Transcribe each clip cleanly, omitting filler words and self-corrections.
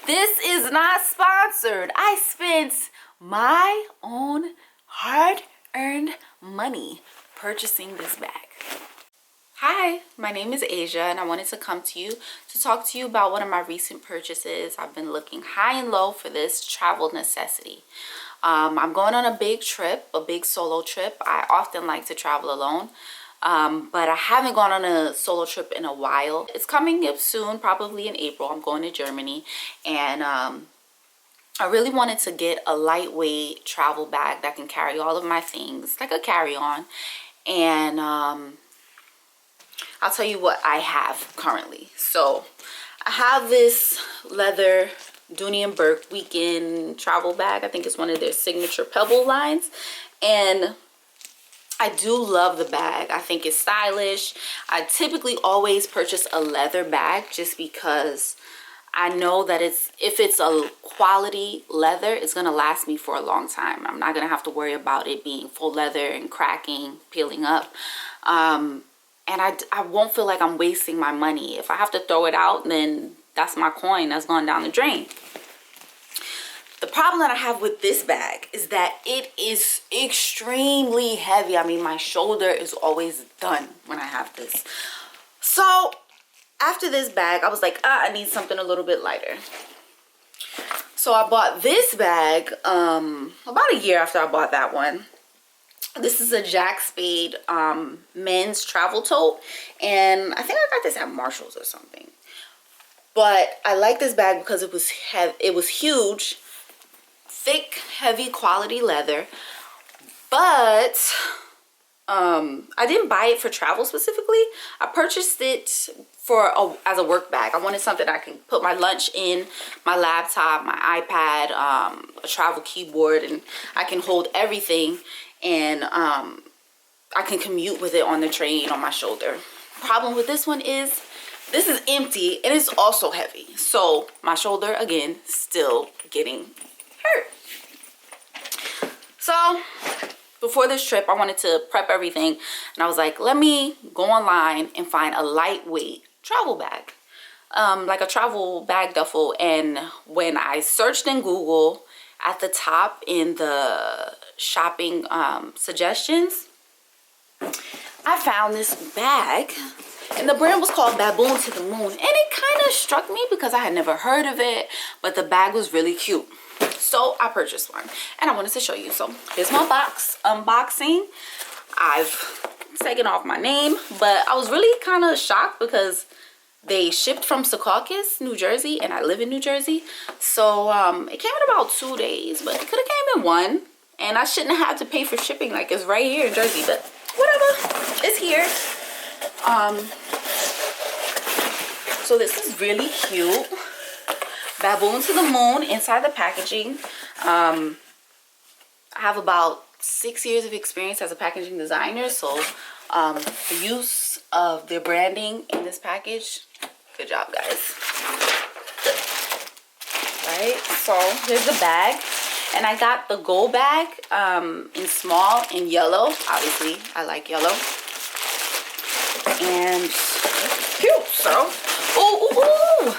This is not sponsored. I spent my own hard-earned money purchasing this bag. Hi, my name is Asia, and I wanted to come to you to talk to you about one of my recent purchases. I've been looking high and low for this travel necessity. I'm going on a big trip, a big solo trip. I often like to travel alone, but I haven't gone on a solo trip in a while. It's coming up soon, probably in April. I'm going to Germany, and I really wanted to get a lightweight travel bag that can carry all of my things, like a carry-on. And I'll tell you what I have currently. So I have this leather Dooney & Burke weekend travel bag. I think it's one of their signature Pebble lines, and I do love the bag. I think it's stylish. I typically always purchase a leather bag just because I know that if it's a quality leather, it's gonna last me for a long time. I'm not gonna have to worry about it being full leather and cracking, peeling up. And I won't feel like I'm wasting my money. If I have to throw it out, then that's my coin that's gone down the drain. The problem that I have with this bag is that it is extremely heavy. I mean, my shoulder is always done when I have this. So after this bag, I was like, I need something a little bit lighter. So I bought this bag about a year after I bought that one. This is a Jack Spade men's travel tote, and I think I got this at Marshall's or something. But I like this bag because it was huge, thick, heavy quality leather. But I didn't buy it for travel specifically. I purchased it as a work bag. I wanted something I can put my lunch in, my laptop, my iPad, a travel keyboard, and I can hold everything. And I can commute with it on the train on my shoulder. Problem with this one is this is empty and it's also heavy. So my shoulder, again, still getting hurt. So before this trip, I wanted to prep everything. And I was like, let me go online and find a lightweight travel bag. Like a travel bag duffel. And when I searched in Google, at the top in the shopping suggestions, I found this bag, and the brand was called Baboon to the Moon, and it kind of struck me because I had never heard of it, but the bag was really cute. So I purchased one, and I wanted to show you. So here's my box unboxing. I've taken off my name, but I was really kind of shocked because they shipped from Secaucus, New Jersey, and I live in New Jersey. So it came in about 2 days, but it could have came in one. And I shouldn't have had to pay for shipping, like it's right here in Jersey, but whatever, it's here. So this is really cute. Baboon to the Moon inside the packaging. I have about 6 years of experience as a packaging designer, so the use of their branding in this package, good job, guys. Right, so here's the bag, and I got the Go bag in small in yellow. Obviously I like yellow, and it's cute. So ooh,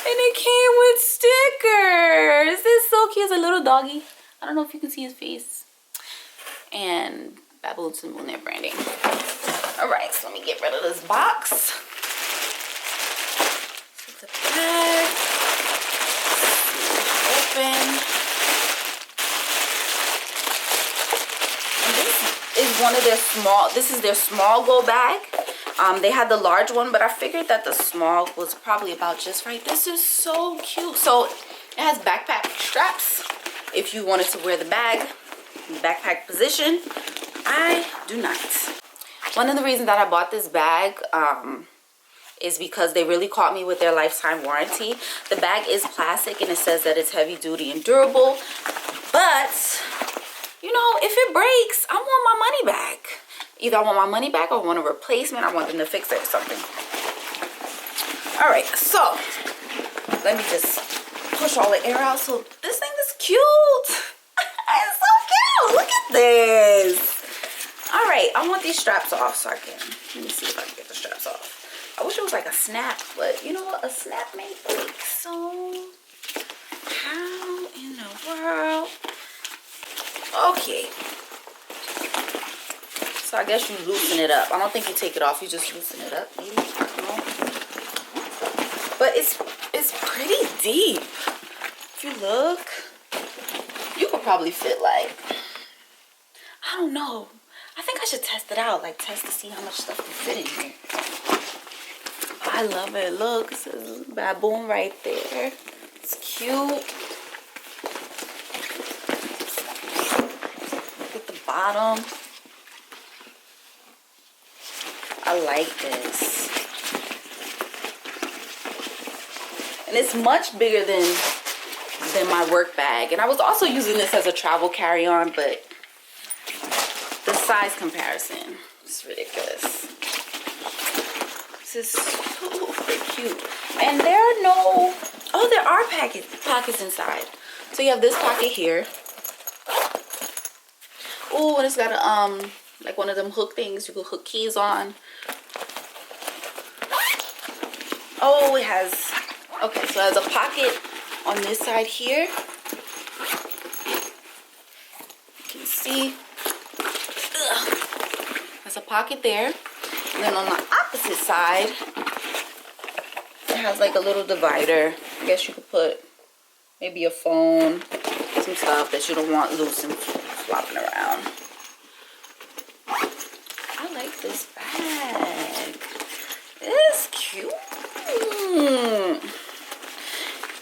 and it came with stickers. This is so cute. It's a little doggy. I don't know if you can see his face. And Baboon to the Moon, their branding. All right, so let me get rid of this box. So the bag. Open. And this is one of their small. This is their small Go bag. They had the large one, but I figured that the small was probably about just right. This is so cute. So it has backpack straps if you wanted to wear the bag in the backpack position. I do not. One of the reasons that I bought this bag is because they really caught me with their lifetime warranty. The bag is plastic and it says that it's heavy duty and durable, but you know, if it breaks, I want my money back. Either I want my money back or I want a replacement. I want them to fix it or something. All right, so let me just push all the air out. So this thing is cute. It's so cute. Look at this. All right, I want these straps off so I can, let me see if I can get the straps off. I wish it was like a snap, but you know what? A snap made breaks. Okay. So I guess you loosen it up. I don't think you take it off. You just loosen it up, maybe. I don't know. But it's pretty deep. If you look, you could probably fit like, I don't know. I think I should test it out. Like test to see how much stuff can fit in here. I love it. Look, it says Baboon right there. It's cute. Look at the bottom. I like this. And it's much bigger than my work bag. And I was also using this as a travel carry-on, but the size comparison is ridiculous. This is super cute. And there are no, oh, there are pockets inside. So you have this pocket here. Oh, and it's got a, like one of them hook things you can hook keys on. Oh, it has, okay, so it has a pocket on this side here. You can see. There's a pocket there. And then on the opposite side, it has like a little divider. I guess you could put maybe a phone, some stuff that you don't want loose and flopping around. I like this bag. It's cute.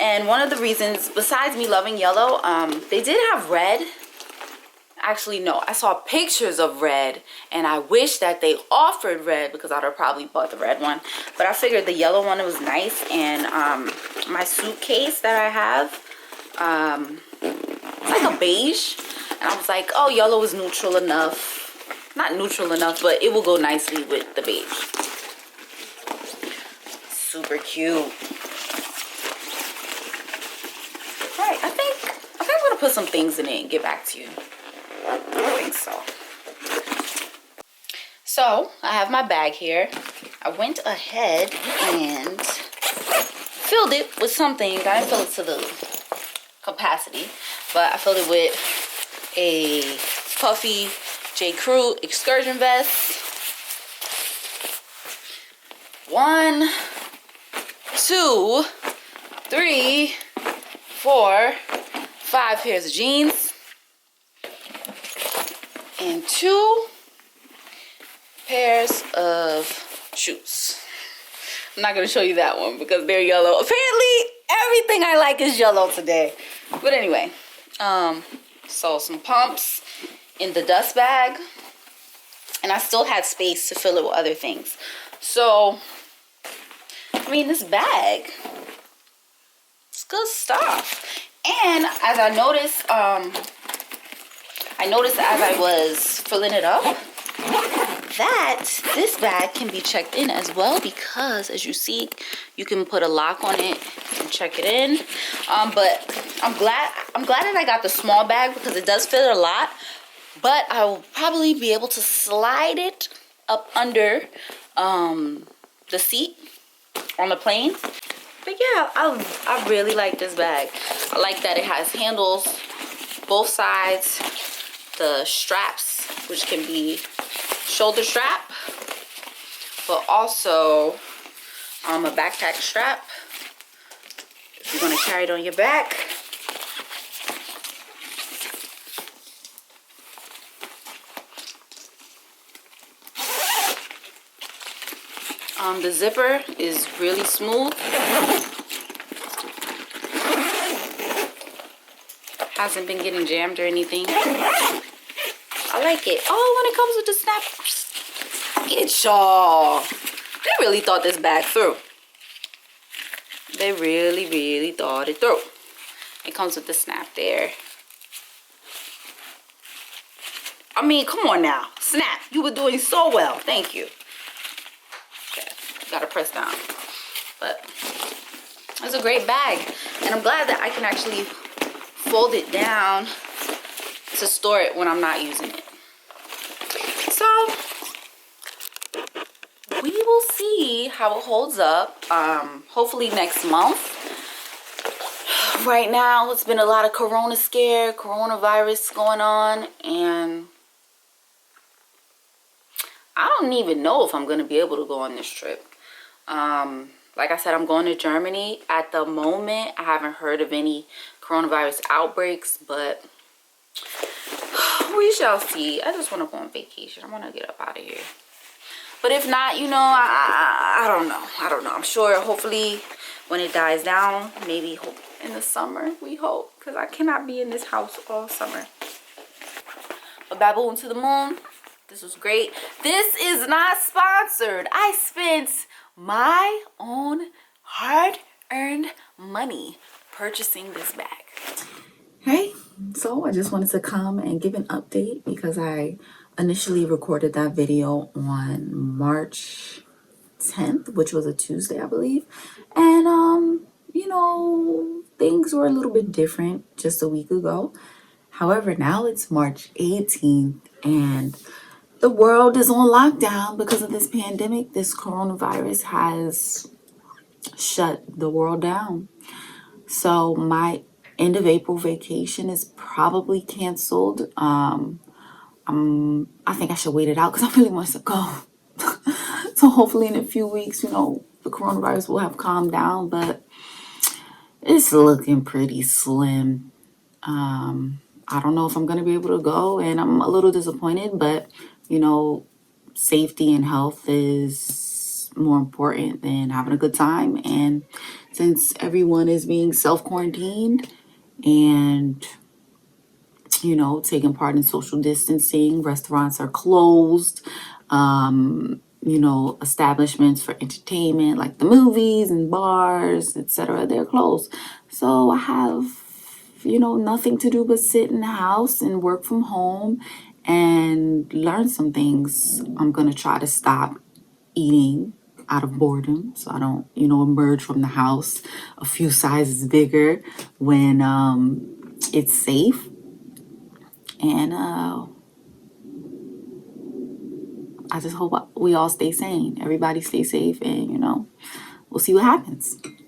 And one of the reasons, besides me loving yellow, they did have red. Actually, no, I saw pictures of red, and I wish that they offered red because I'd have probably bought the red one. But I figured the yellow one was nice, and my suitcase that I have, it's like a beige, and I was like, oh, yellow is neutral enough. Not neutral enough, but it will go nicely with the beige. Super cute. All right, I think I'm gonna put some things in it and get back to you. I think so. So I have my bag here. I went ahead and filled it with something. I didn't fill it to the capacity, but I filled it with a puffy J. Crew excursion vest. 1, 2, 3, 4, 5 pairs of jeans. And 2 pairs of shoes. I'm not going to show you that one because they're yellow. Apparently, everything I like is yellow today. But anyway, so some pumps in the dust bag. And I still had space to fill it with other things. So, I mean, this bag, it's good stuff. And as I noticed, as I was filling it up, that this bag can be checked in as well, because as you see, you can put a lock on it and check it in. But I'm glad that I got the small bag because it does fit a lot. But I will probably be able to slide it up under the seat on the plane. But yeah, I really like this bag. I like that it has handles both sides, the straps, which can be shoulder strap, but also a backpack strap if you're going to carry it on your back. The zipper is really smooth. Hasn't been getting jammed or anything. I like it. Oh, when it comes with the snap, get y'all. They really thought this bag through. They really thought it through. It comes with the snap there. I mean, come on now. Snap. You were doing so well. Thank you. Okay. Gotta press down. But it's a great bag. And I'm glad that I can actually fold it down to store it when I'm not using it. So we will see how it holds up. Hopefully next month right now it's been a lot of coronavirus going on, and I don't even know if I'm going to be able to go on this trip. Like I said, I'm going to Germany. At the moment, I haven't heard of any coronavirus outbreaks, but we shall see. I just want to go on vacation. I want to get up out of here. But if not, you know, I don't know. I don't know. I'm sure hopefully when it dies down, maybe in the summer, we hope. Because I cannot be in this house all summer. But Baboon to the moon. This was great. This is not sponsored. I spent my own hard-earned money purchasing this bag. Hey, so I just wanted to come and give an update because I initially recorded that video on March 10th, which was a Tuesday, I believe. And, you know, things were a little bit different just a week ago. However, now it's March 18th and the world is on lockdown because of this pandemic. This coronavirus has shut the world down. So my end of April vacation is probably canceled. I think I should wait it out because I really want to go. So hopefully in a few weeks, you know, the coronavirus will have calmed down, but it's looking pretty slim. I don't know if I'm going to be able to go, and I'm a little disappointed, but you know, safety and health is more important than having a good time. And since everyone is being self-quarantined and, you know, taking part in social distancing, restaurants are closed, you know, establishments for entertainment like the movies and bars, etc., they're closed. So I have, you know, nothing to do but sit in the house and work from home and learn some things. I'm going to try to stop eating out of boredom so I don't, you know, emerge from the house a few sizes bigger when it's safe. And I just hope we all stay sane. Everybody stay safe, and, you know, we'll see what happens.